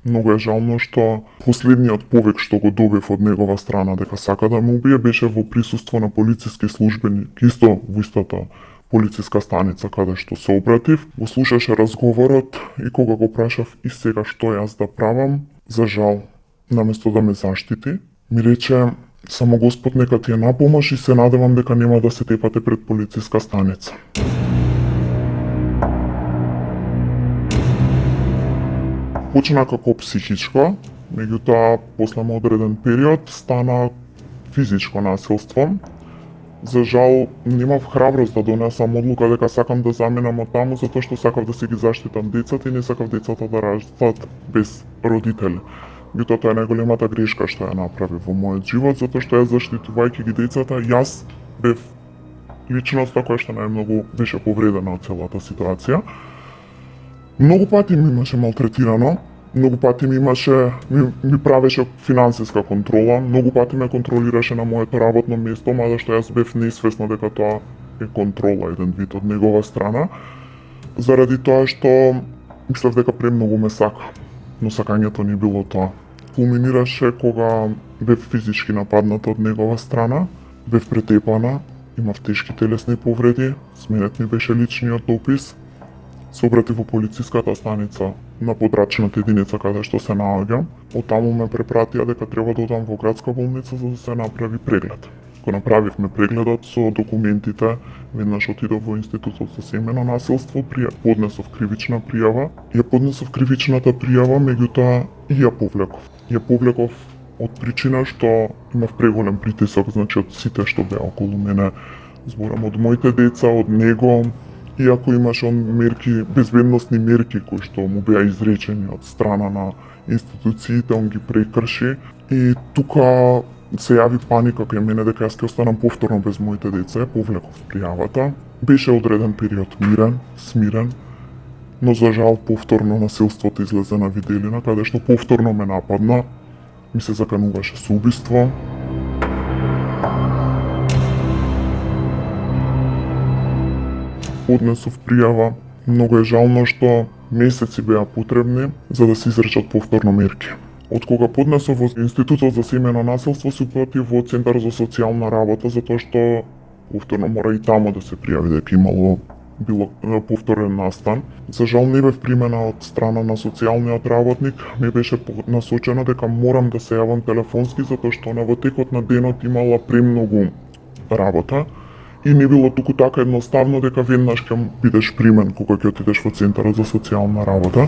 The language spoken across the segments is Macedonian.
Многу е жално што последниот повик што го добив од негова страна дека сака да ме убие беше во присуство на полициски службеник, исто во истата полициска станица каде што се обратив. Го слушаше разговорот и кога го прашав и сега што јас да правам, за жал, наместо да ме заштити, ми рече само Господ нека ти е напомаш и се надевам дека нема да се тепате пред полициска станица. Почна како психичко, меѓутоа после одреден период стана физичко насилство. За жал, немав храброст да донесам одлука дека сакам да заминам од таму затоа што сакав да си ги заштитам децата и не сакав децата да растат без родители. Меѓутоа тоа е најголемата грешка што ја направи во мојот живот, затоа што ја заштитувајќи ги децата, јас бев личноста која што најмногу беше повредена од целата ситуација. Многу пати ми имаше малтретирано, многу пати ми правеше финансиска контрола, многу пати ме контролираше на моето работно место, мада што јас бев несвесно дека тоа е контрола, еден вид од негова страна, заради тоа што мислев дека премногу ме сака, но сакањето не било тоа. Кулминираше кога бев физички нападната од негова страна, бев претепана, имав тешки телесни повреди, сменет ми беше личниот допис, се обратив во полициската станица на подрачната единица каде што се наоѓам. Оттаму ме препратија дека треба да одам во градска болница за да се направи преглед. Кога направивме прегледот со документите, веднаш отидов во Институтот за семејно насилство, поднесов кривична пријава. Ја поднесов кривичната пријава, меѓутоа и ја повлеков. Ја повлеков од причина што имав преголем притисок, значи од сите што беа околу мене. Зборам од моите деца, од него, иако имаше он мерки, безбедносни мерки кои што му беа изречени од страна на институциите, он ги прекрши и тука се јави паника кај мене дека јас ќе останам повторно без моите деца, повлеков пријавата. Беше одреден период мирен, смирен, но за жал повторно насилството излезе на виделина, каде што повторно ме нападна, ми се закануваше со убиство. Поднесов пријава, многу е жално што месеци беа потребни за да се изречат повторно мерки. Од кога поднесов во Институтот за семејно насилство се упатив во Центар за социјална работа затоа што повторно мора и таму да се пријави дека било повторен настан. За жал не бев примена од страна на социјалниот работник, ми беше насочено дека морам да се јавам телефонски затоа што на во текот на денот имала премногу работа и не било туку така едноставно дека веднаш ќе бидеш примен кога ќе отидеш во Центарот за социјална работа.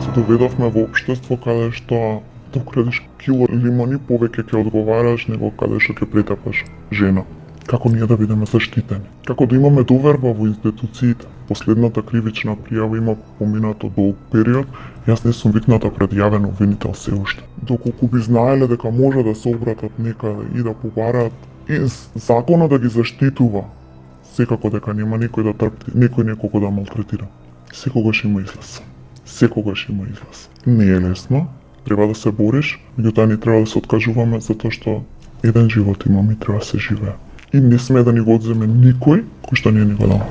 Се доведовме во општество каде што да украдеш кило лимони повеќе ќе одговараш него каде што ќе претапаш жена. Како ние да бидеме заштитени? Како да имаме доверба во институциите? Последната кривична пријава има поминато долг период, јас не сум викната пред јавен обвинител се уште. Доколку би знаеле дека може да се обратат некаде и да побараат и законот да ги заштитува, секако дека нема некој да трпи, некој некого да малтретира. Секогаш има излез. Секогаш има излез. Не е лесно, треба да се бориш, меѓутоа не треба да се откажуваме затоа што еден живот имаме и треба да се живее. И не сме да ни го одземе никој кој што не ни го дал.